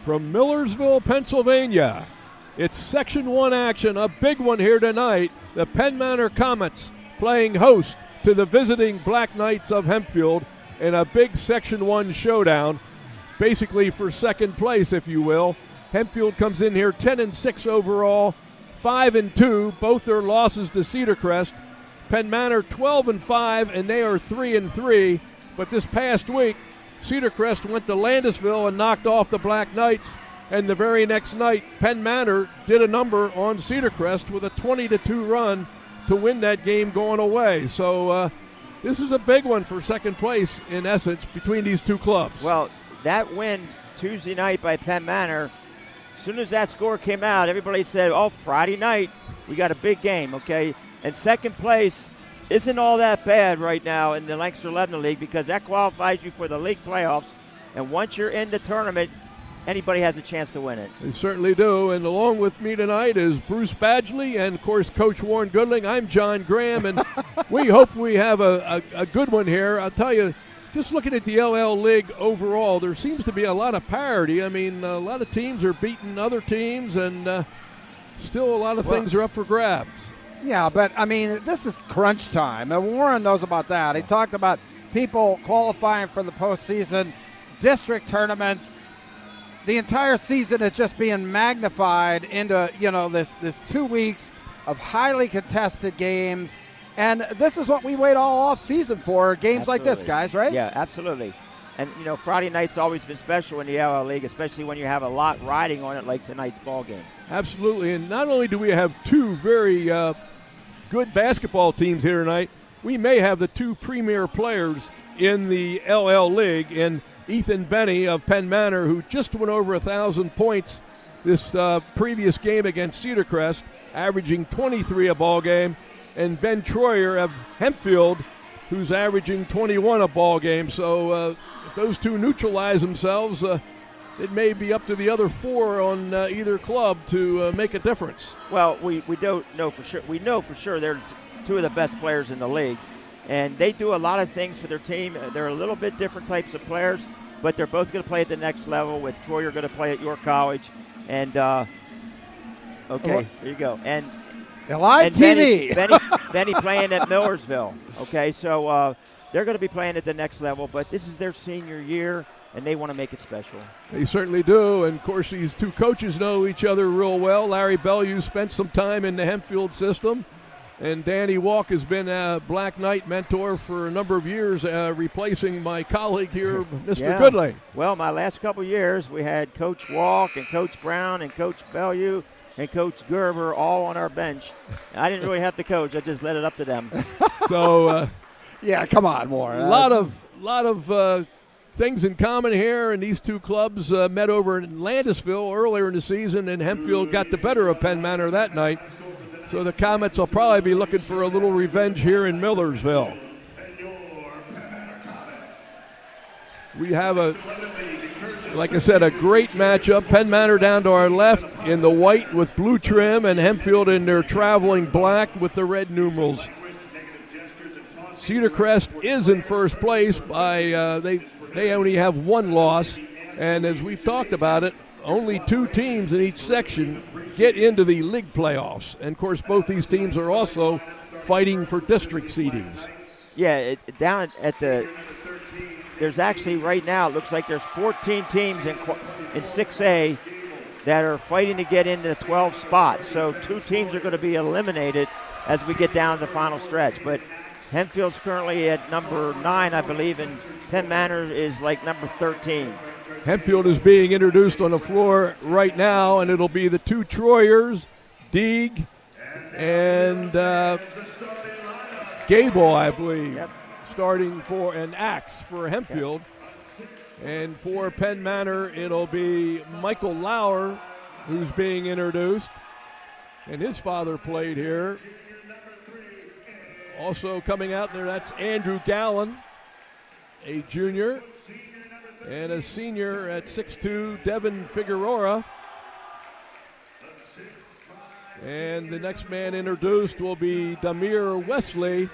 from Millersville, Pennsylvania. It's Section 1 action, a big one here tonight. The Penn Manor Comets playing host to the visiting Black Knights of Hempfield in a big Section 1 showdown, basically for second place, if you will. Hempfield comes in here 10-6 overall, 5-2, both their losses to Cedar Crest. Penn Manor 12-5, and they are 3-3. But this past week, Cedar Crest went to Landisville and knocked off the Black Knights. And the very next night, Penn Manor did a number on Cedar Crest with a 20-2 run to win that game going away. So this is a big one for second place, in essence, between these two clubs. Well, that win Tuesday night by Penn Manor, as soon as that score came out, everybody said, oh, Friday night, we got a big game, okay? And second place isn't all that bad right now in the Lancaster Lebanon League because that qualifies you for the league playoffs. And once you're in the tournament, anybody has a chance to win it. They certainly do. And along with me tonight is Bruce Badgley and, of course, Coach Warren Goodling. I'm John Graham, and we hope we have a good one here. I'll tell you, just looking at the LL League overall, there seems to be a lot of parity. I mean, a lot of teams are beating other teams, and still a lot of things are up for grabs. Yeah, but, I mean, this is crunch time, and Warren knows about that. He talked about people qualifying for the postseason, district tournaments. The entire season is just being magnified into, this 2 weeks of highly contested games. And this is what we wait all off season for, games like this, guys, right? Yeah, absolutely. And, Friday night's always been special in the LL League, especially when you have a lot riding on it like tonight's ball game. Absolutely. And not only do we have two very good basketball teams here tonight, we may have the two premier players in the LL League in Ethan Benny of Penn Manor, who just went over 1,000 points this previous game against Cedar Crest, averaging 23 a ball game, and Ben Troyer of Hempfield, who's averaging 21 a ball game. So if those two neutralize themselves, it may be up to the other four on either club to make a difference. Well, we don't know for sure. We know for sure they're two of the best players in the league, and they do a lot of things for their team. They're a little bit different types of players, but they're both going to play at the next level, with Troyer going to play at York College. And, there you go. And live TV. Benny playing at Millersville. Okay, so they're going to be playing at the next level, but this is their senior year, and they want to make it special. They certainly do, and of course these two coaches know each other real well. Larry Bellew spent some time in the Hempfield system, and Danny Walk has been a Black Knight mentor for a number of years, replacing my colleague here, Mr. Goodling. Well, my last couple of years, we had Coach Walk and Coach Brown and Coach Bellew and Coach Gerber all on our bench. I didn't really have to coach. I just let it up to them. So, yeah, come on, Warren. A lot of things in common here, and these two clubs met over in Landisville earlier in the season, and Hempfield got the better of Penn Manor that night. So the Comets will probably be looking for a little revenge here in Millersville. We have like I said, a great matchup. Penn Manor down to our left in the white with blue trim, and Hempfield in their traveling black with the red numerals. Cedar Crest is in first place by they only have one loss, and as we've talked about it, only two teams in each section get into the league playoffs. And, of course, both these teams are also fighting for district seedings. Yeah, down at there's actually right now, it looks like there's 14 teams in 6A that are fighting to get into the 12 spots. So two teams are going to be eliminated as we get down to the final stretch. But Hempfield's currently at number 9, I believe, and Penn Manor is like number 13. Hempfield is being introduced on the floor right now, and it'll be the two Troyers, Deeg, and Gable, I believe, starting for an Axe for Hempfield. And for Penn Manor, it'll be Michael Lauer, who's being introduced, and his father played here. Also coming out there, that's Andrew Gallen, a junior. And a senior at 6'2", Devin Figueroa. And the next man introduced will be Damir Wesley.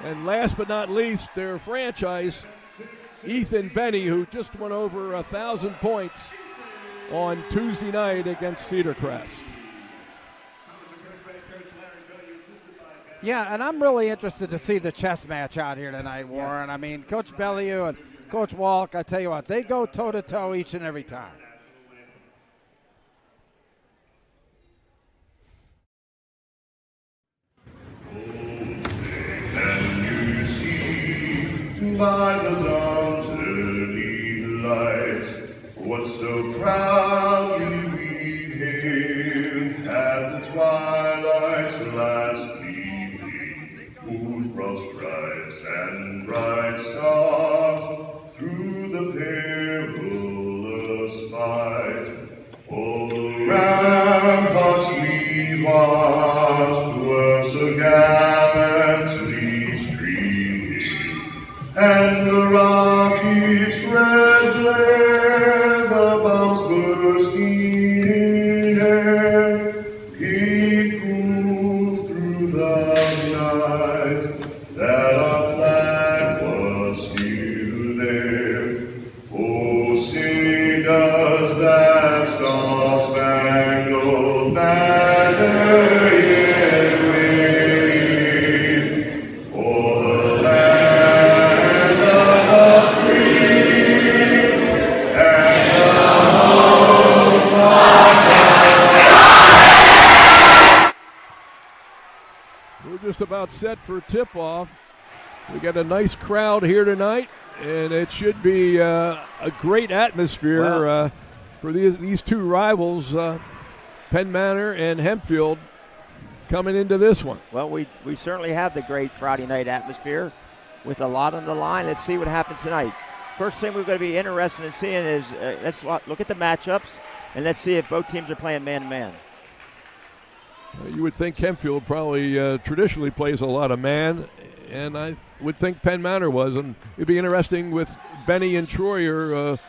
And last but not least, their franchise, Ethan Benny, who just went over 1,000 points on Tuesday night against Cedar Crest. Yeah, and I'm really interested to see the chess match out here tonight, Warren. I mean, Coach Bellew and Coach Walk, I tell you what, they go toe-to-toe each and every time. By the dawn's early light, what so proudly we hailed at the twilight's last gleaming, whose broad stripes and bright stars through the perilous fight, all the ramparts we watched were so gallantly streaming, and the rocket's red glare, the bombs bursting in air, gave proof through the night that our flag was still there. Oh, say does that star-spangled banner yet wave o'er the land of the free and the home of We're just about set for tip-off. We got a nice crowd here tonight, and it should be a great atmosphere for these two rivals, Penn Manor and Hempfield, coming into this one. Well, we certainly have the great Friday night atmosphere with a lot on the line. Let's see what happens tonight. First thing we're going to be interested in seeing is let's look at the matchups, and let's see if both teams are playing man-to-man. You would think Hempfield probably traditionally plays a lot of man, and I would think Penn Manor was. And it'd be interesting with Benny and Troyer,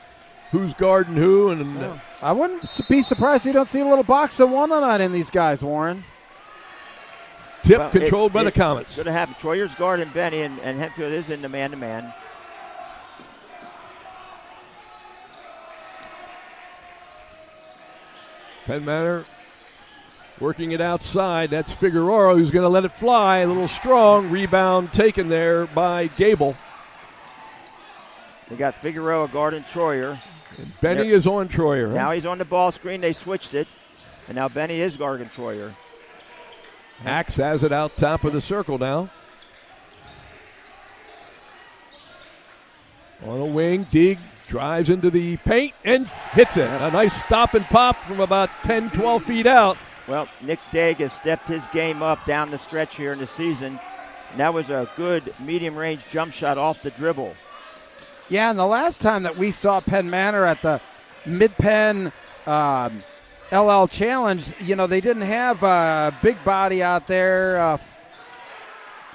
who's guarding who. And I wouldn't be surprised if you don't see a little box of one tonight in these guys, Warren. Tip controlled by the Comets. It's going to happen. Troyer's guarding Benny, and Hempfield is in the man-to-man. Penn Manor working it outside. That's Figueroa who's going to let it fly. A little strong. Rebound taken there by Gable. They got Figueroa guarding Troyer. And Benny is on Troyer. Huh? Now he's on the ball screen. They switched it. And now Benny is guarding Troyer. Axe has it out top of the circle now. On a wing, Deeg drives into the paint and hits it. A nice stop and pop from about 10, 12 feet out. Well, Nick Daig has stepped his game up down the stretch here in the season. And that was a good medium-range jump shot off the dribble. Yeah, and the last time that we saw Penn Manor at the Mid-Penn LL Challenge, you know, they didn't have a big body out there.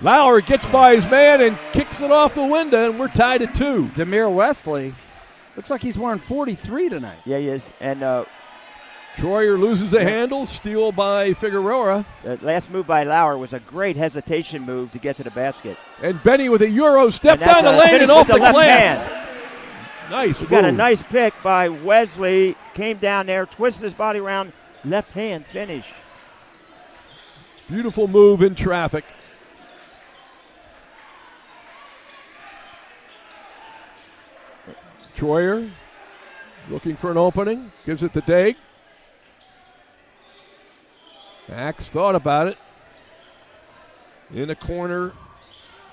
Lauer gets by his man and kicks it off the window, and we're tied at 2. Demir Wesley looks like he's wearing 43 tonight. Yeah, he is. And Troyer loses a handle, steal by Figueroa. the last move by Lauer was a great hesitation move to get to the basket. And Benny with a Euro step down the lane and off the glass. Nice move. Got a nice pick by Wesley. Came down there, twisted his body around, left hand finish. Beautiful move in traffic. Troyer looking for an opening, gives it to Daig. Axe thought about it. In a corner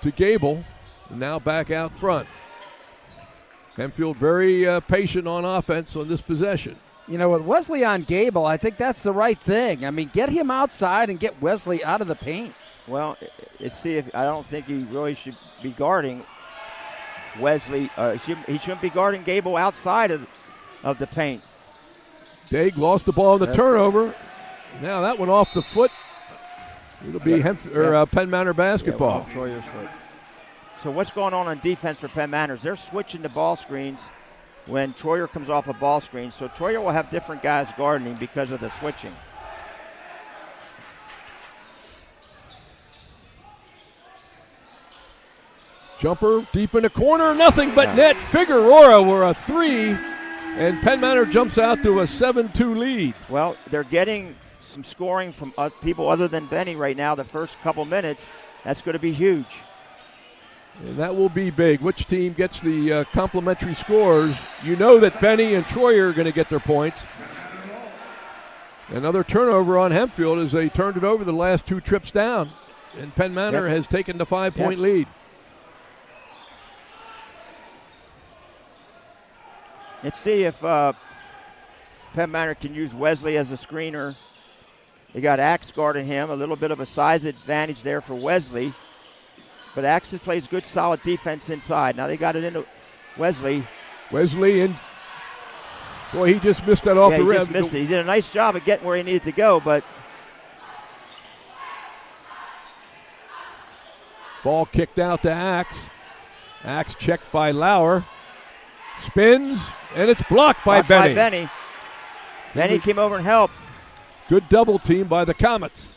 to Gable, and now back out front. Hempfield very patient on offense on this possession. You know, with Wesley on Gable, I think that's the right thing. I mean, get him outside and get Wesley out of the paint. Well, let's see if I don't think he really should be guarding Wesley. He shouldn't be guarding Gable outside of the paint. Daig lost the ball in the turnover. Now that one off the foot. It'll be Penn Manor basketball. Yeah, Troyer's foot. So what's going on defense for Penn Manor? They're switching the ball screens when Troyer comes off a ball screen. So Troyer will have different guys guarding him because of the switching. Jumper deep in the corner, nothing but net. Figueroa were a three. And Penn Manor jumps out to a 7-2 lead. Well, they're getting some scoring from people other than Benny right now the first couple minutes. That's going to be huge. And that will be big. Which team gets the complimentary scores? You know that Benny and Troyer are going to get their points. Another turnover on Hempfield as they turned it over the last 2 trips down. And Penn Manor has taken the 5-point lead. Let's see if Penn Manor can use Wesley as a screener. They got Axe guarding him. A little bit of a size advantage there for Wesley. But Axe plays good, solid defense inside. Now they got it into Wesley. Wesley, and boy, he just missed that off the rim. He did a nice job of getting where he needed to go, but ball kicked out to Axe. Axe checked by Lauer. Spins, and it's blocked by Benny. Benny came over and helped. Good double team by the Comets.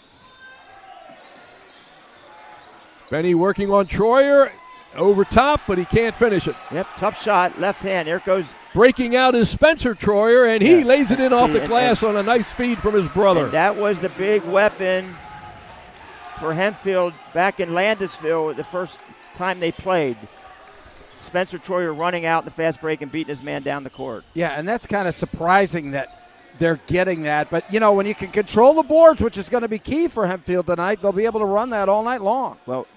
Benny working on Troyer. Over top, but he can't finish it. Yep, tough shot, left hand. There it goes. Breaking out is Spencer Troyer, and he lays it in off the glass on a nice feed from his brother. And that was the big weapon for Hempfield back in Landisville the first time they played. Spencer Troyer running out in the fast break and beating his man down the court. Yeah, and that's kind of surprising that they're getting that. But, you know, when you can control the boards, which is going to be key for Hempfield tonight, they'll be able to run that all night long. Well,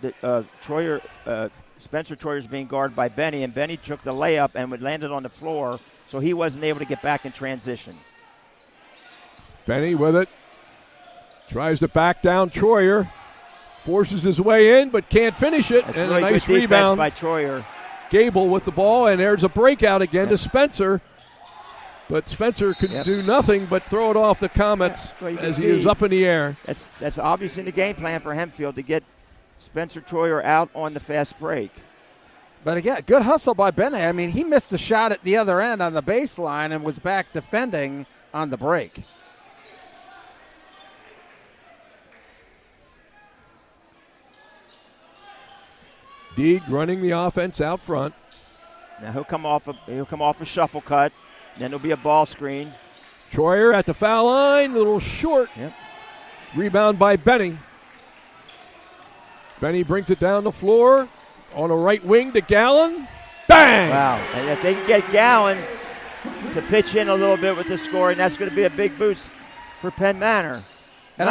Spencer Troyer's being guarded by Benny, and Benny took the layup and would land it on the floor, so he wasn't able to get back in transition. Benny with it. Tries to back down Troyer. Forces his way in, but can't finish it. That's and really a nice good rebound by Troyer. Gable with the ball, and there's a breakout again to Spencer. But Spencer could do nothing but throw it off the Comets as he was up in the air. That's obviously the game plan for Hempfield to get Spencer Troyer out on the fast break. But again, good hustle by Benny. I mean, he missed the shot at the other end on the baseline and was back defending on the break. Deeg running the offense out front. Now he'll come off a shuffle cut. Then there'll be a ball screen. Troyer at the foul line, a little short. Yep. Rebound by Benny. Benny brings it down the floor on a right wing to Gallen. Bang! Wow. And if they can get Gallen to pitch in a little bit with the scoring, that's going to be a big boost for Penn Manor. And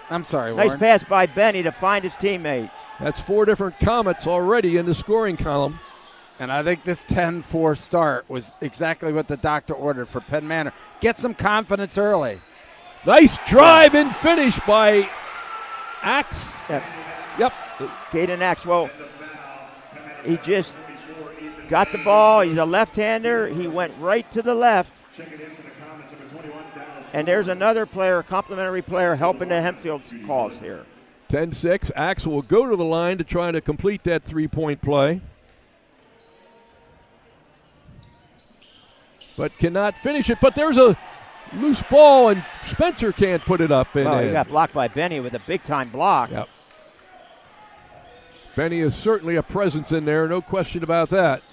I'm sorry, nice Warren. pass by Benny to find his teammate. That's 4 different Comets already in the scoring column. And I think this 10-4 start was exactly what the doctor ordered for Penn Manor. Get some confidence early. Nice drive and finish by Axe. Yep. Caden Axe. Well, he just got the ball. He's a left-hander. He went right to the left. And there's another player, a complimentary player, helping the Hempfield cause here. 10-6. Axe will go to the line to try to complete that 3-point play. But cannot finish it. But there's a loose ball, and Spencer can't put it up. He got blocked by Benny with a big-time block. Yep. Benny is certainly a presence in there, no question about that.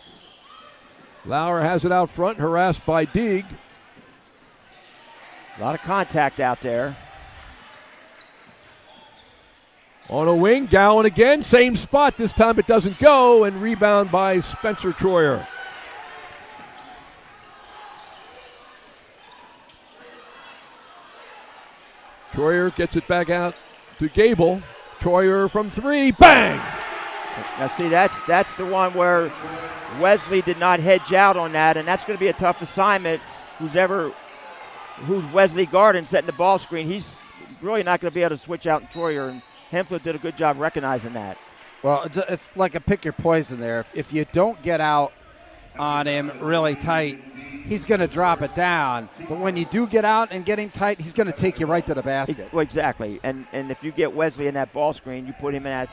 Lauer has it out front, harassed by Deeg. A lot of contact out there. On a wing, Gowan again, same spot. This time it doesn't go, and rebound by Spencer Troyer. Troyer gets it back out to Gable. Troyer from 3, bang! Now see, that's the one where Wesley did not hedge out on that, and that's going to be a tough assignment. Who's Wesley guarding, setting the ball screen, he's really not going to be able to switch out in Troyer, and Hempfield did a good job recognizing that. Well, it's like a pick your poison there. If you don't get out on him really tight, he's going to drop it down. But when you do get out and get him tight, he's going to take you right to the basket. Well, exactly. And if you get Wesley in that ball screen, you put him in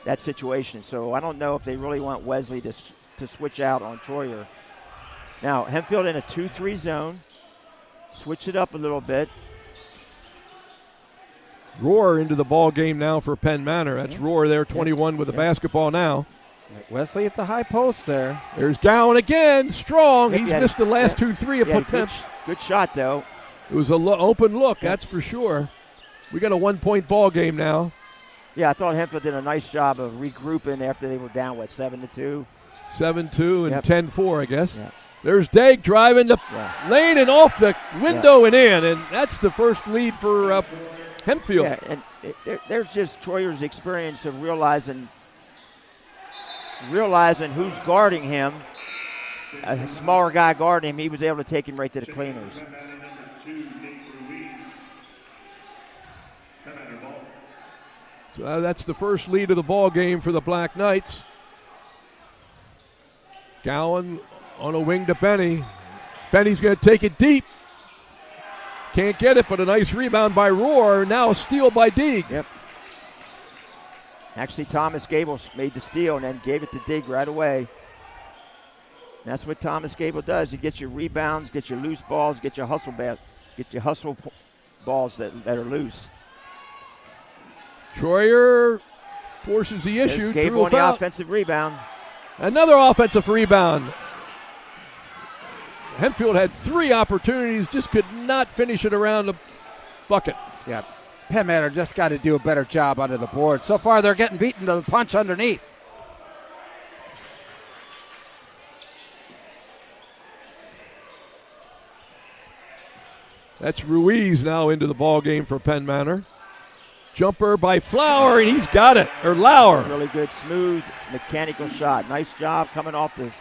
that situation. So I don't know if they really want Wesley to switch out on Troyer. Now, Hempfield in a 2-3 zone. Switch it up a little bit. Rohr into the ball game now for Penn Manor. That's Rohr there, 21 with the basketball now. Wesley at the high post there. There's Gowan again, strong. He's missed the last 2-3 attempts. Good shot, though. It was an open look, that's for sure. We got a 1-point ball game now. Yeah, I thought Hempfield did a nice job of regrouping after they were down, 7-2? 7-2 and 10-4, I guess. Yep. There's Daigle driving the lane and off the window and in, and that's the first lead for Hempfield. Yeah, and there's just Troyer's experience of realizing who's guarding him. A smaller guy guarding him, he was able to take him right to the cleaners. So that's the first lead of the ball game for the Black Knights. Gowan on a wing to Benny. Benny's going to take it deep. Can't get it, but a nice rebound by Rohr. Now a steal by Deeg. Yep. Actually, Thomas Gable made the steal and then gave it to Deeg right away. That's what Thomas Gable does. He gets your rebounds, gets your loose balls, get your hustle balls that are loose. Troyer forces the issue. There's Gable on the offensive rebound. Another offensive rebound. Hempfield had 3 opportunities, just could not finish it around the bucket. Yeah, Penn Manor just got to do a better job under the board. So far, they're getting beaten to the punch underneath. That's Ruiz now into the ball game for Penn Manor. Jumper by Flower, and he's got it, or Lauer. Really good, smooth, mechanical shot. Nice job coming off the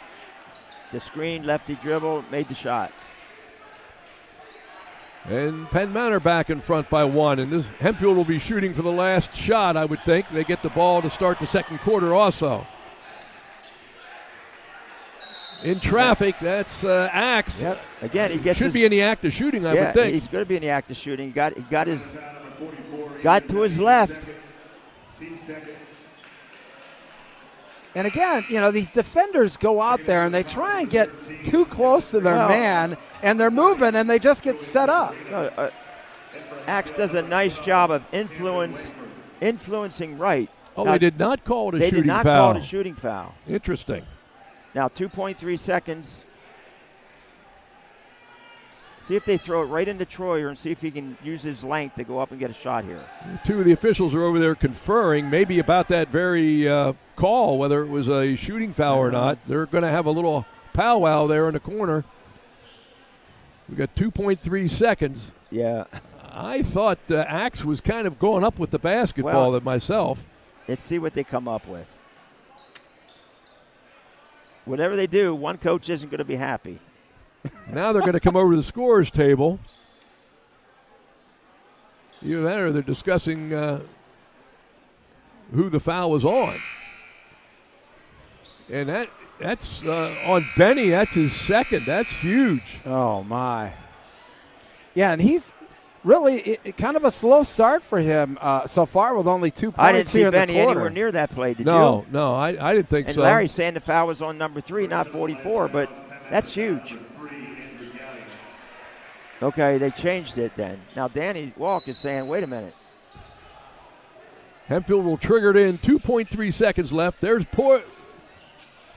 screen, lefty dribble, made the shot. And Penn Manor back in front by 1, and this Hempfield will be shooting for the last shot, I would think. They get the ball to start the second quarter also. In traffic, that's Axe. Yep. Again, he gets should be in the act of shooting, I would think. He's going to be in the act of shooting. He got to his left. And again, these defenders go out there and they try and get too close to their man, and they're moving and they just get set up. Axe does a nice job of influencing right. Oh, they did not call it a shooting foul. They did not call it a shooting foul. Interesting. Now 2.3 seconds. See if they throw it right into Troyer and see if he can use his length to go up and get a shot here. 2 of the officials are over there conferring maybe about that very call, whether it was a shooting foul or not. They're going to have a little powwow there in the corner. We got 2.3 seconds. Yeah. I thought Axe was kind of going up with the basketball myself. Let's see what they come up with. Whatever they do, one coach isn't going to be happy. Now they're going to come over to the scorers table. Either that or they're discussing who the foul was on. And that's on Benny. That's his second. That's huge. Oh, my. Yeah, and he's really kind of a slow start for him so far with only 2 points. I didn't see here Benny in the quarter. anywhere near that play, did you? No, I didn't think and so. And Larry's saying the foul was on number 3, not 44, but that's huge. Okay, they changed it then. Now Danny Walk is saying, wait a minute. Hempfield will trigger it in. 2.3 seconds left. There's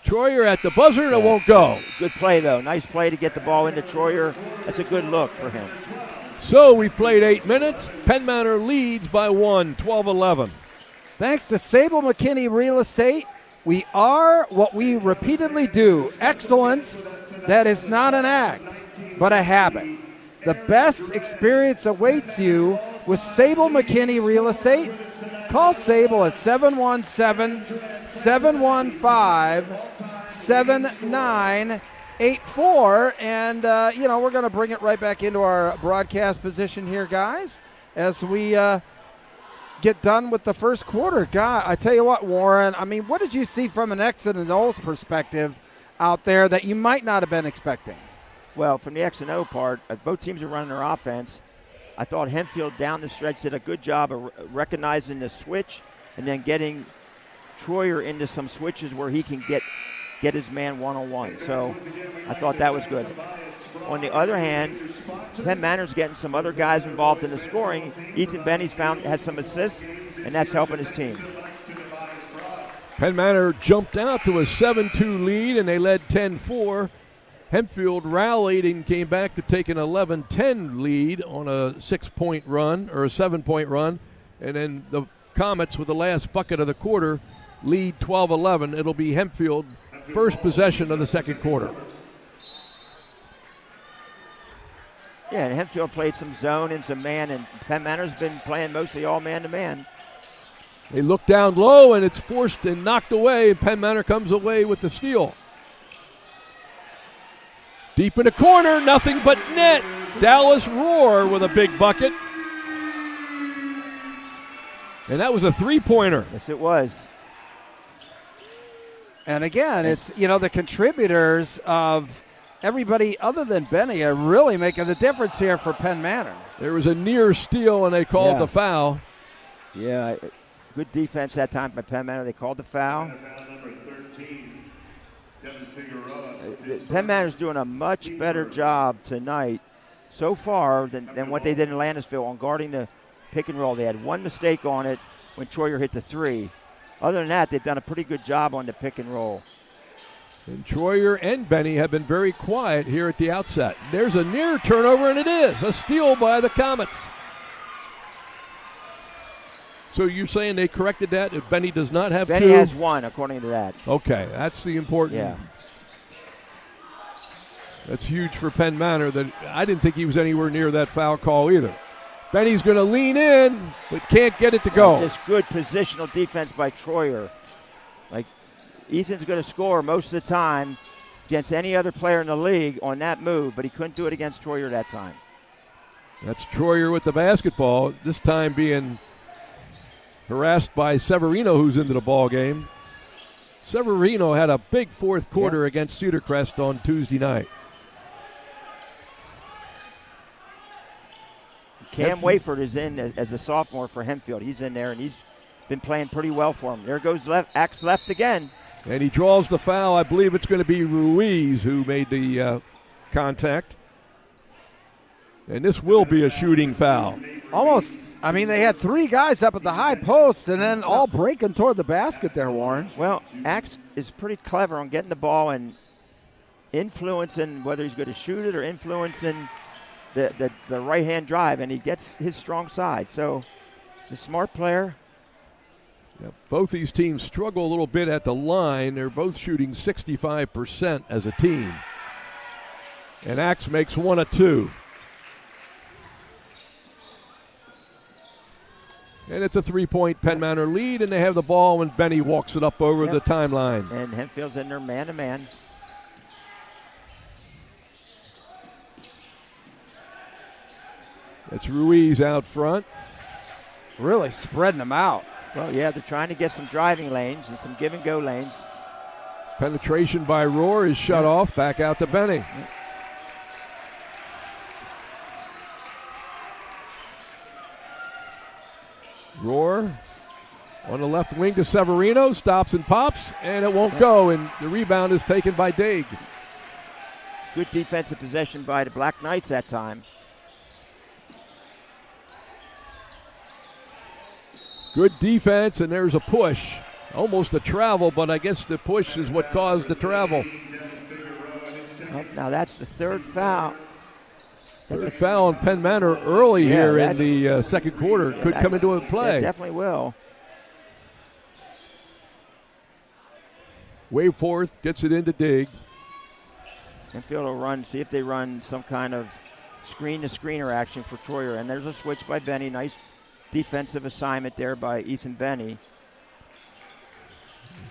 Troyer at the buzzer, and it won't go. Good play, though. Nice play to get the ball into Troyer. That's a good look for him. So we played 8 minutes. Penn Manor leads by 1, 12-11. Thanks to Sable McKinney Real Estate, we are what we repeatedly do. Excellence that is not an act, but a habit. The best experience awaits you with Sable McKinney Real Estate. Call Sable at 717-715-7984. And, we're going to bring it right back into our broadcast position here, guys, as we get done with the first quarter. God, I tell you what, Warren, I mean, what did you see from an X and an O's perspective out there that you might not have been expecting? Well, from the X and O part, both teams are running their offense. I thought Hempfield down the stretch did a good job of recognizing the switch and then getting Troyer into some switches where he can get his man one-on-one. So I thought that was good. On the other hand, Penn Manor's getting some other guys involved in the scoring. Ethan Benny's has some assists, and that's helping his team. Penn Manor jumped out to a 7-2 lead, and they led 10-4. Hempfield rallied and came back to take an 11-10 lead on a 6-point run, or a 7-point run. And then the Comets, with the last bucket of the quarter, lead 12-11. It'll be Hempfield first possession of the second quarter. Yeah, and Hempfield played some zone and some man, and Penn Manor's been playing mostly all man-to-man. They look down low, and it's forced and knocked away, and Penn Manor comes away with the steal. Deep in the corner, nothing but net. Dallas Roar with a big bucket. And that was a three-pointer. Yes, it was. And again, it's, the contributors of everybody other than Benny are really making the difference here for Penn Manor. There was a near steal, and they called the foul. Yeah, good defense that time by Penn Manor. They called the foul. Penn Manor's doing a much better job tonight so far than what they did in Landisville on guarding the pick and roll. They had one mistake on it when Troyer hit the three. Other than that, they've done a pretty good job on the pick and roll. And Troyer and Benny have been very quiet here at the outset. There's a near turnover, and it is a steal by the Comets. So you're saying they corrected that? If Benny does not have Benny two? has one, according to that. Okay, that's the important. Yeah. That's huge for Penn Manor. That I didn't think he was anywhere near that foul call either. Benny's going to lean in, but can't get it to go. Just good positional defense by Troyer. Like, Ethan's going to score most of the time against any other player in the league on that move, but he couldn't do it against Troyer that time. That's Troyer with the basketball, this time being harassed by Severino, who's into the ball game. Severino had a big fourth quarter against Cedar Crest on Tuesday night. Cam Wayford is in as a sophomore for Hempfield. He's in there, and he's been playing pretty well for him. There goes Axe left again. And he draws the foul. I believe it's going to be Ruiz who made the contact. And this will be a shooting foul. Almost. I mean, they had three guys up at the high post and then all breaking toward the basket there, Warren. Well, Axe is pretty clever on getting the ball and influencing whether he's going to shoot it or influencing the right-hand drive, and he gets his strong side. So he's a smart player. Yeah, both these teams struggle a little bit at the line. They're both shooting 65% as a team. And Axe makes one of two. And it's a three-point Penn Manor lead, and they have the ball when Benny walks it up over the timeline. And Hempfield's in there man-to-man. It's Ruiz out front. Really spreading them out. Well, yeah, they're trying to get some driving lanes and some give-and-go lanes. Penetration by Roar is shut off. Back out to Benny. Roar on the left wing to Severino. Stops and pops, and it won't go. And the rebound is taken by Daig. Good defensive possession by the Black Knights that time. Good defense, and there's a push. Almost a travel, but I guess the push is what caused the travel. Well, now that's the third foul. Third foul on Penn Manor early here in the second quarter. Could come into a play. Definitely will. Waveforth gets it into Daig. Hempfield will run, see if they run some kind of screen-to-screener action for Troyer. And there's a switch by Benny. Nice defensive assignment there by Ethan Benny.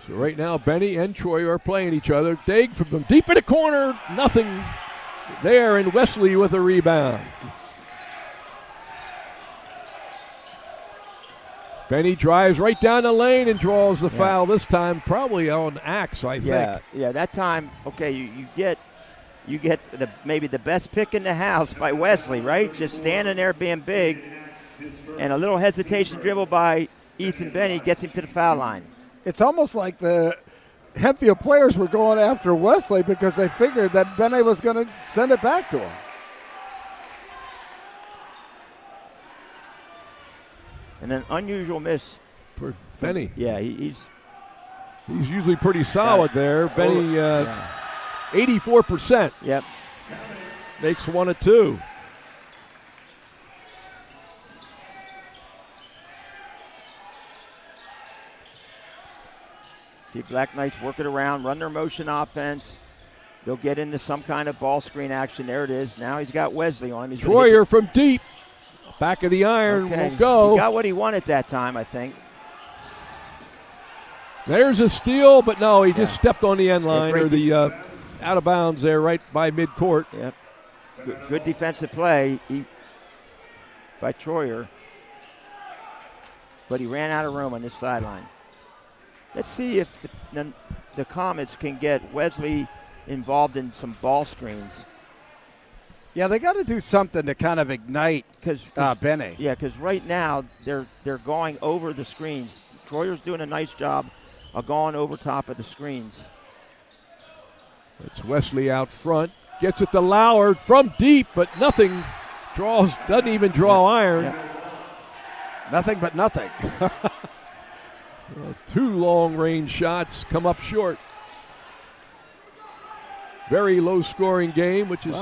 So right now, Benny and Troy are playing each other. Daig from them deep in the corner. Nothing there, and Wesley with a rebound. Benny drives right down the lane and draws the foul this time, probably on Axe, I think. Yeah, that time, okay, you get maybe the best pick in the house by Wesley, right? Just standing there being big. And a little hesitation dribble by Ethan Benny gets him to the foul line. It's almost like the Hempfield players were going after Wesley because they figured that Benny was going to send it back to him. And an unusual miss for Benny. Yeah, he's He's usually pretty solid there. Benny, 84%. Yep. Makes 1 of 2. See Black Knights work it around, run their motion offense. They'll get into some kind of ball screen action. There it is. Now he's got Wesley on him. Troyer from deep. Back of the iron will go. He got what he wanted that time, I think. There's a steal, but no, he just stepped on the end line or the out of bounds there right by midcourt. Yep. Good defensive play by Troyer. But he ran out of room on this sideline. Let's see if the Comets can get Wesley involved in some ball screens. Yeah, they got to do something to kind of ignite Benny. Yeah, because right now they're going over the screens. Troyer's doing a nice job of going over top of the screens. It's Wesley out front. Gets it to Lauer from deep, but nothing. Doesn't even draw iron. Yeah. Nothing but nothing. 2 long-range shots come up short. Very low-scoring game, which is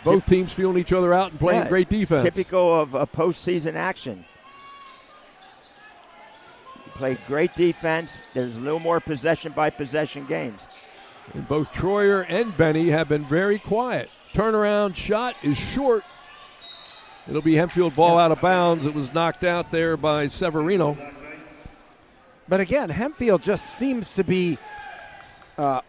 both teams feeling each other out and playing great defense. Typical of a postseason action. You play great defense. There's a little more possession-by-possession games. And both Troyer and Benny have been very quiet. Turnaround shot is short. It'll be Hempfield ball out of bounds. It was knocked out there by Severino. But again, Hempfield just seems to be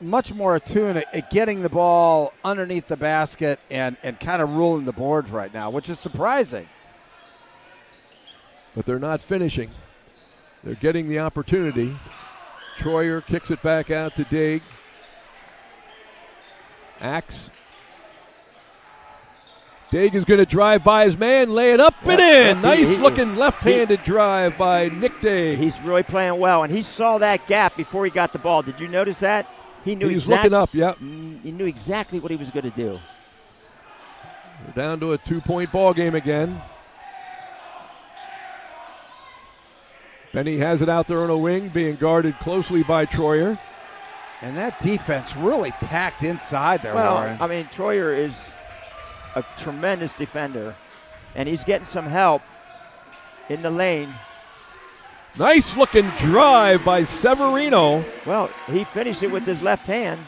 much more attuned at getting the ball underneath the basket and kind of ruling the boards right now, which is surprising. But they're not finishing. They're getting the opportunity. Troyer kicks it back out to Dig. Axe. Dig is going to drive by his man, lay it up and in. Nice looking left-handed drive by Nick Dig. He's really playing well, and he saw that gap before he got the ball. Did you notice that? He knew He's looking up, yep. He knew exactly what he was going to do. We're down to a 2-point ball game again. Benny has it out there on a wing, being guarded closely by Troyer. And that defense really packed inside there, Well, Warren. I mean, Troyer is a tremendous defender, and he's getting some help in the lane. Nice looking drive by Severino. Well, he finished it with his left hand.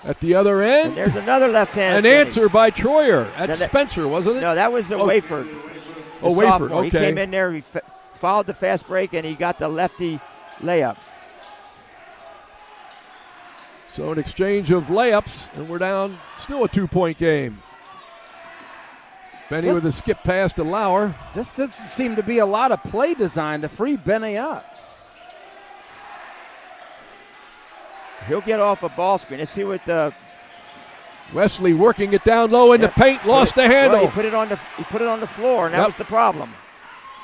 At the other end, And there's another left hand. an finish. answer by Troyer. That's No, that- Spencer, wasn't it? No, that was Wayford. Oh, the Wayford, sophomore. okay. He came in there, he followed the fast break, and he got the lefty layup. So an exchange of layups, and we're down still a 2-point game. Benny with a skip pass to Lauer. Just doesn't seem to be a lot of play design to free Benny up. He'll get off a ball screen. Let's see what the Wesley working it down low in the paint, lost the handle. Well, he put it on the floor, and that was the problem.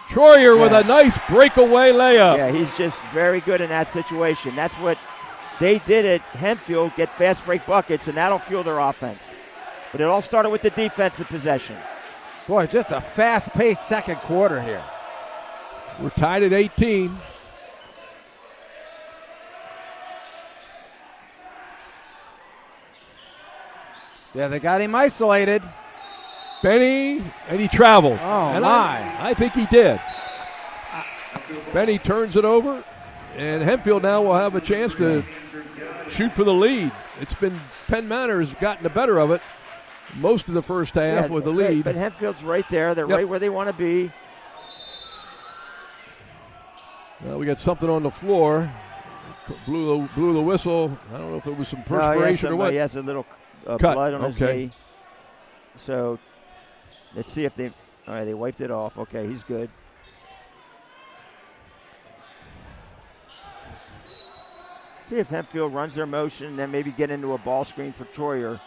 Troyer with a nice breakaway layup. Yeah, he's just very good in that situation. That's what they did at Hempfield, get fast break buckets, and that'll fuel their offense. But it all started with the defensive possession. Boy, just a fast-paced second quarter here. We're tied at 18. Yeah, they got him isolated. Benny, and he traveled. Oh, and my. I think he did. Benny turns it over, and Hempfield now will have a chance to shoot for the lead. It's been Penn Manor has gotten the better of it most of the first half with the lead. But Hempfield's right there. They're right where they want to be. Well, we got something on the floor. Blew the whistle. I don't know if there was some perspiration or what. He has a little Cut. blood on his Okay. knee. So let's see if they. All right, they wiped it off. Okay, he's good. See if Hempfield runs their motion and then maybe get into a ball screen for Troyer.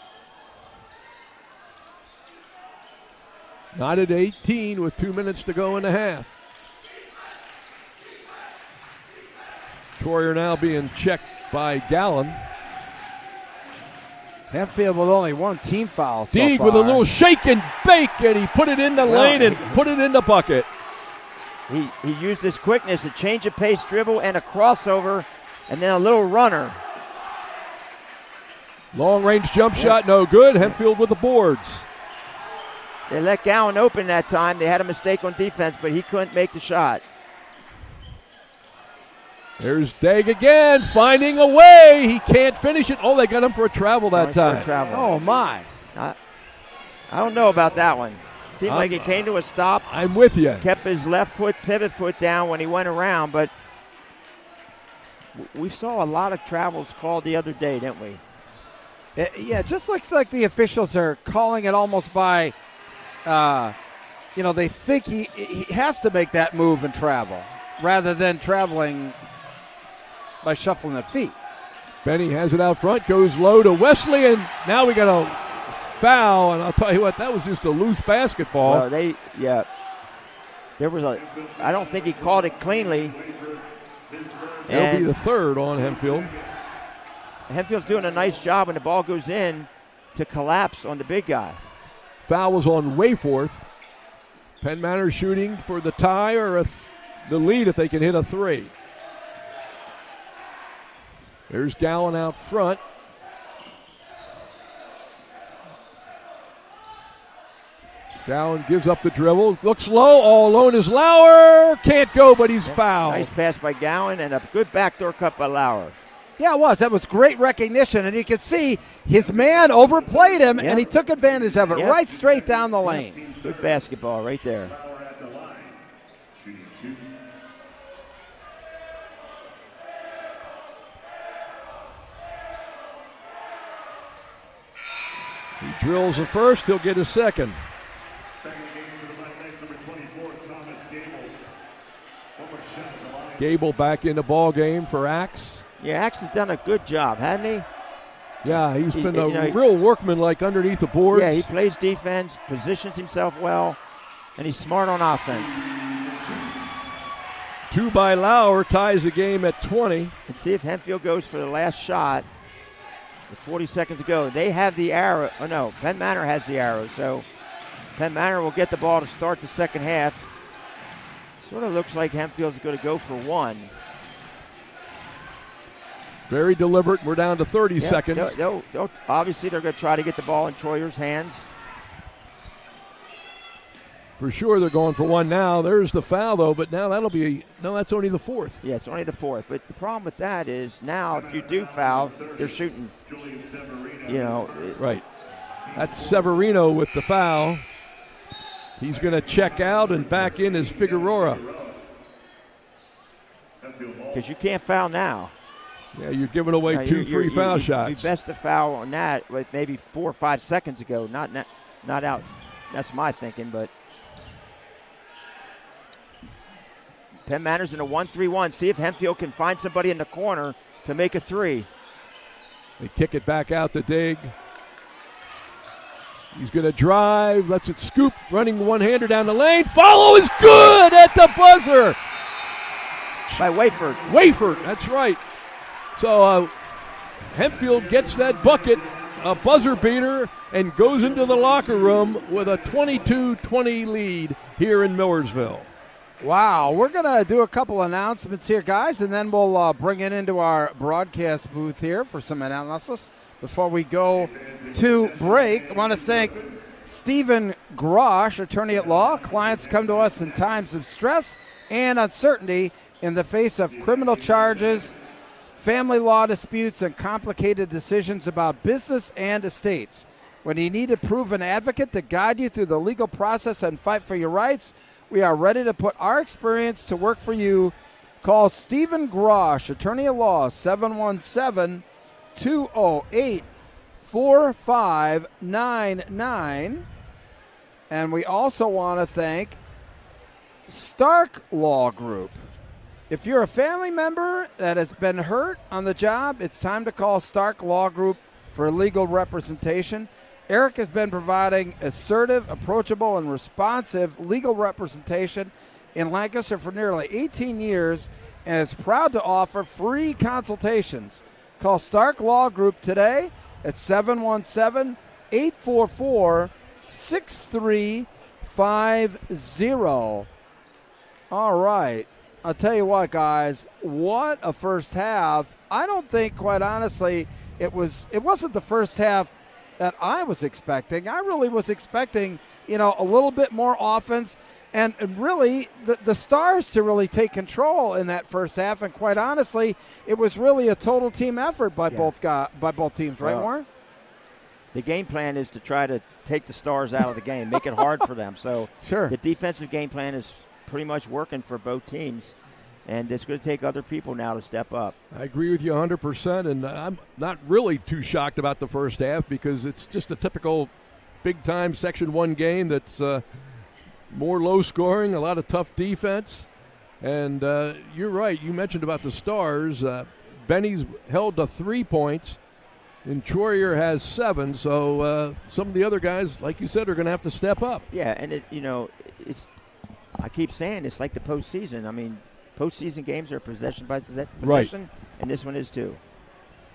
Not at 18 with 2 minutes to go in the half. Troyer now being checked by Gallen. Hempfield with only one team foul so Deeg far. with a little shake and bake, and he put it in the lane and put it in the bucket. He used his quickness, a change of pace dribble and a crossover, and then a little runner. Long-range jump shot, no good. Hempfield with the boards. They let Gowan open that time. They had a mistake on defense, but he couldn't make the shot. There's Degg again, finding a way. He can't finish it. Oh, they got him for a travel that time. Oh, my. I don't know about that one. Seemed like it came to a stop. I'm with you. Kept his left foot, pivot foot down when he went around, but we saw a lot of travels called the other day, didn't we? Yeah, it just looks like the officials are calling it almost by, they think he has to make that move and travel rather than traveling by shuffling the feet. Benny has it out front, goes low to Wesley, and now we got a foul, and I'll tell you what, that was just a loose basketball. Well, there was I don't think he called it cleanly. It'll be the third on Hempfield. Hempfield's doing a nice job when the ball goes in to collapse on the big guy. Foul was on Wayforth. Penn Manor shooting for the tie or the lead if they can hit a three. There's Gowan out front. Gowan gives up the dribble. Looks low. All alone is Lauer. Can't go, but he's fouled. Nice pass by Gowan and a good backdoor cut by Lauer. Yeah, it was. That was great recognition. And you could see his man overplayed him, and he took advantage of it right straight down the lane. Good basketball right there. He drills the first. He'll get his second. Gable back in the ball game for Axe. Yeah, Axe has done a good job, hasn't he? Yeah, he's been a real workmanlike underneath the boards. Yeah, he plays defense, positions himself well, and he's smart on offense. 2 by Lauer ties the game at 20. And see if Hempfield goes for the last shot with 40 seconds to go. They have the arrow. Oh, no, Penn Manor has the arrow, so Penn Manor will get the ball to start the second half. Sort of looks like Hempfield's going to go for one. Very deliberate. We're down to 30 seconds. Obviously, they're going to try to get the ball in Troyer's hands. For sure, they're going for one now. There's the foul, though, but now that's only the fourth. Yeah, it's only the fourth. But the problem with that is now if you do foul, they're shooting, Right. That's Severino with the foul. He's going to check out, and back in is Figueroa. Because you can't foul now. Yeah, you're giving away two free foul shots. You best to foul on that with maybe 4 or 5 seconds ago. Not out. That's my thinking, but Penn Manor's in a 1-3-1. See if Hempfield can find somebody in the corner to make a three. They kick it back out to Degg. He's going to drive, lets it scoop, running one-hander down the lane. Follow is good at the buzzer. By Wayford. Wayford, that's right. So Hempfield gets that bucket, a buzzer beater, and goes into the locker room with a 22-20 lead here in Millersville. Wow, we're going to do a couple announcements here, guys, and then we'll bring it into our broadcast booth here for some analysis. Before we go to break, I want to thank Stephen Grosh, attorney at law. Clients come to us in times of stress and uncertainty in the face of criminal charges, family law disputes, and complicated decisions about business and estates. When you need a proven advocate to guide you through the legal process and fight for your rights, we are ready to put our experience to work for you. Call Stephen Grosh, attorney at law, 717-208-4599. And we also want to thank Stark Law Group. If you're a family member that has been hurt on the job, it's time to call Stark Law Group for legal representation. Eric has been providing assertive, approachable, and responsive legal representation in Lancaster for nearly 18 years and is proud to offer free consultations. Call Stark Law Group today at 717-844-6350. All right. I'll tell you what, guys, what a first half. I don't think, quite honestly, it wasn't the first half that I was expecting. I really was expecting, a little bit more offense and really the Stars to really take control in that first half. And quite honestly, it was really a total team effort by both teams, right, Warren? The game plan is to try to take the Stars out of the game, make it hard for them. So sure. The defensive game plan is pretty much working for both teams, and it's going to take other people now to step up. I agree with you 100%, and I'm not really too shocked about the first half because it's just a typical big-time Section 1 game that's more low-scoring, a lot of tough defense. And you're right. You mentioned about the Stars. Benny's held to 3 points, and Troyer has 7. So some of the other guys, like you said, are going to have to step up. Yeah, and it's. I keep saying it's like the postseason. I mean, postseason games are possession by possession, right. And this one is too.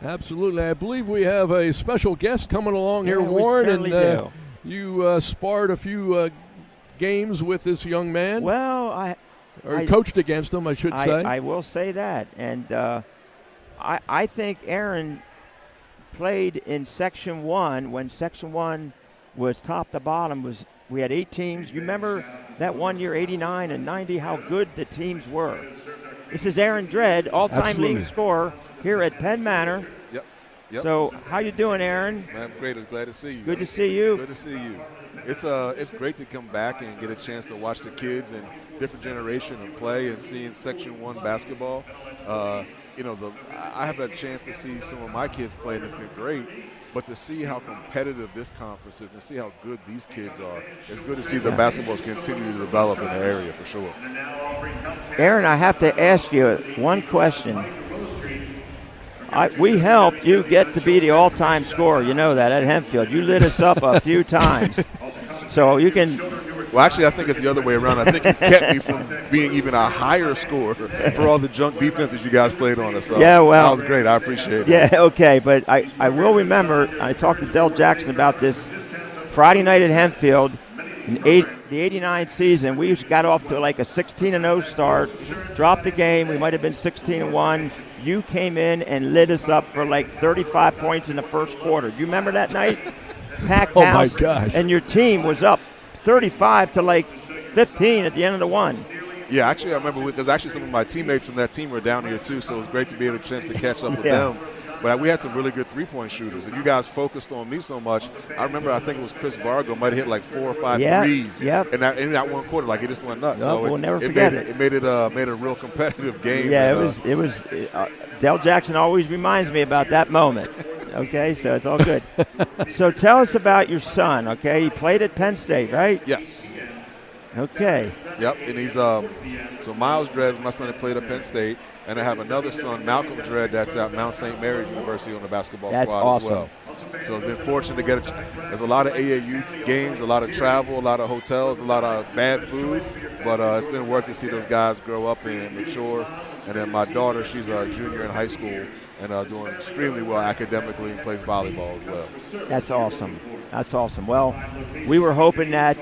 Absolutely. I believe we have a special guest coming along here, we Warren. certainly do. You sparred a few games with this young man. Well, I coached against him, I should say. I will say that. And I think Aaron played in Section 1 when Section 1 was top to bottom. We had 8 teams. You remember that one year, 89 and 90, how good the teams were. This is Aaron Dredd, all-time league scorer here at Penn Manor. Yep. So how you doing, Aaron? Man, I'm great. I'm glad to see you. Good to see you. Good to see you. It's great to come back and get a chance to watch the kids and different generation and play and seeing Section 1 basketball. I have had a chance to see some of my kids play, and it's been great. But to see how competitive this conference is and see how good these kids are, it's good to see the basketballs continue to develop in the area for sure. Aaron, I have to ask you one question. We helped you get to be the all-time scorer. You know that at Hempfield. You lit us up a few times. So you can... Well, actually, I think it's the other way around. I think you kept me from being even a higher scorer for all the junk defenses you guys played on us. So yeah, well, that was great. I appreciate it. Yeah, okay. But I will remember, I talked to Del Jackson about this Friday night at Hempfield. In the 89 season, we got off to like a 16-0 start, dropped the game. We might have been 16-1. You came in and lit us up for like 35 points in the first quarter. Do you remember that night? Packed house. Oh, my gosh. And your team was up 35 to like 15 at the end of the one. Yeah, actually, I remember because actually some of my teammates from that team were down here too, so it was great to be able to chance to catch up with them. But we had some really good three-point shooters, and you guys focused on me so much. I remember, I think it was Chris Vargo might have hit like 4 or 5 threes in that one quarter, like he just went nuts. So we'll never forget it. It made a real competitive game. Yeah, it was. Del Jackson always reminds me about that moment. Okay, so it's all good. So tell us about your son. Okay, he played at Penn State, right? Yes. Okay. Yep, and he's so Miles Dredd, my son, that played at Penn State. And I have another son, Malcolm Dredd, that's at Mount St. Mary's University on the basketball squad awesome. As well. So I've been fortunate to there's a lot of AAU games, a lot of travel, a lot of hotels, a lot of bad food. But it's been worth to see those guys grow up and mature. And then my daughter, she's a junior in high school and doing extremely well academically and plays volleyball as well. That's awesome. That's awesome. Well, we were hoping that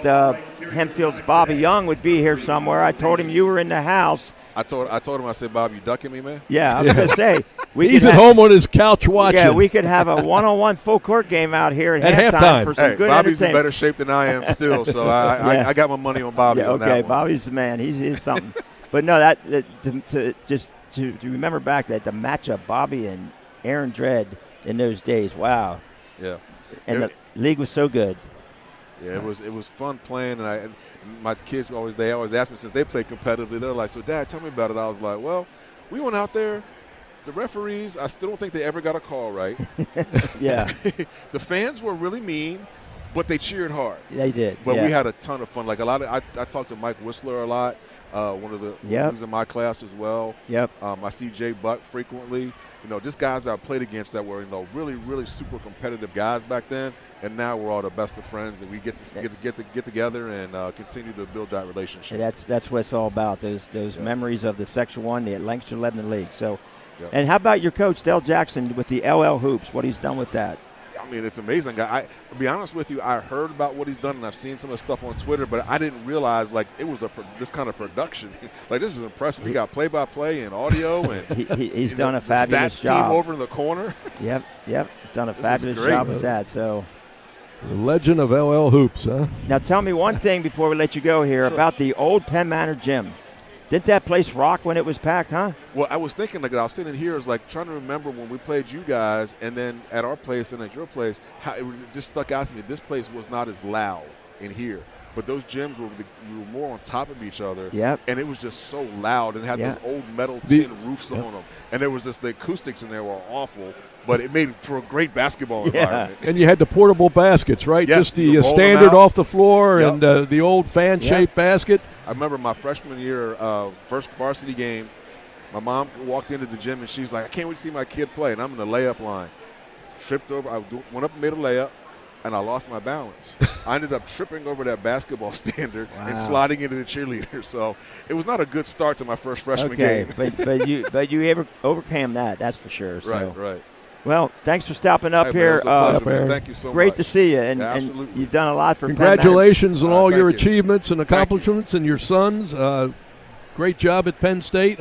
Hempfield's Bobby Young would be here somewhere. I told him you were in the house. I told him, I said, Bob, you ducking me, man? Yeah, I was going to say. He's at home on his couch watching. Yeah, we could have a one-on-one full court game out here at halftime for some good Bobby's entertainment. in better shape than I am still, so I got my money on Bobby on that one. Bobby's the man. He's something. But no, to remember back that the matchup, Bobby and Aaron Dredd in those days, wow. Yeah. And the league was so good. Yeah, it was fun playing, and my kids they always ask me since they play competitively. They're like, "So, Dad, tell me about it." I was like, "Well, we went out there. The referees, I still don't think they ever got a call right. Yeah, the fans were really mean, but they cheered hard. They did. But we had a ton of fun. Like I talked to Mike Whistler a lot. One of the who's in my class as well. Yep. I see Jay Buck frequently. Just guys that I played against that were really, really super competitive guys back then. And now we're all the best of friends, and we get together and continue to build that relationship. That's what it's all about. Those memories of the Section 1, the Lancaster Lebanon League. So, and how about your coach Del Jackson with the LL Hoops? What he's done with that? mean, it's amazing. To be honest with you, I heard about what he's done, and I've seen some of the stuff on Twitter, but I didn't realize like it was this kind of production. Like this is impressive. He got play-by-play and audio, and he's done a fabulous job. Team over in the corner. Yep. He's done a fabulous job with that. So. The legend of LL Hoops, huh? Now tell me one thing before we let you go here about the old Penn Manor gym. Didn't that place rock when it was packed, huh? Well, I was thinking, like I was sitting here, I was like trying to remember when we played you guys, and then at our place and at your place, how it just stuck out to me. This place was not as loud in here, but those gyms were more on top of each other. Yep. And it was just so loud and had those old metal tin roofs on them, and there was just the acoustics in there were awful. But it made for a great basketball environment. And you had the portable baskets, right? Yes, just the standard off the floor and the old fan-shaped basket. I remember my freshman year, first varsity game, my mom walked into the gym and she's like, I can't wait to see my kid play. And I'm in the layup line. Tripped over. I went up and made a layup, and I lost my balance. I ended up tripping over that basketball standard and sliding into the cheerleader. So it was not a good start to my first freshman game. but you overcame that. That's for sure. So. Right. Well, thanks for stopping up here. Thank you so much. Great to see you, and you've done a lot for Penn Manor. Congratulations on all your achievements and accomplishments and your sons. Great job at Penn State.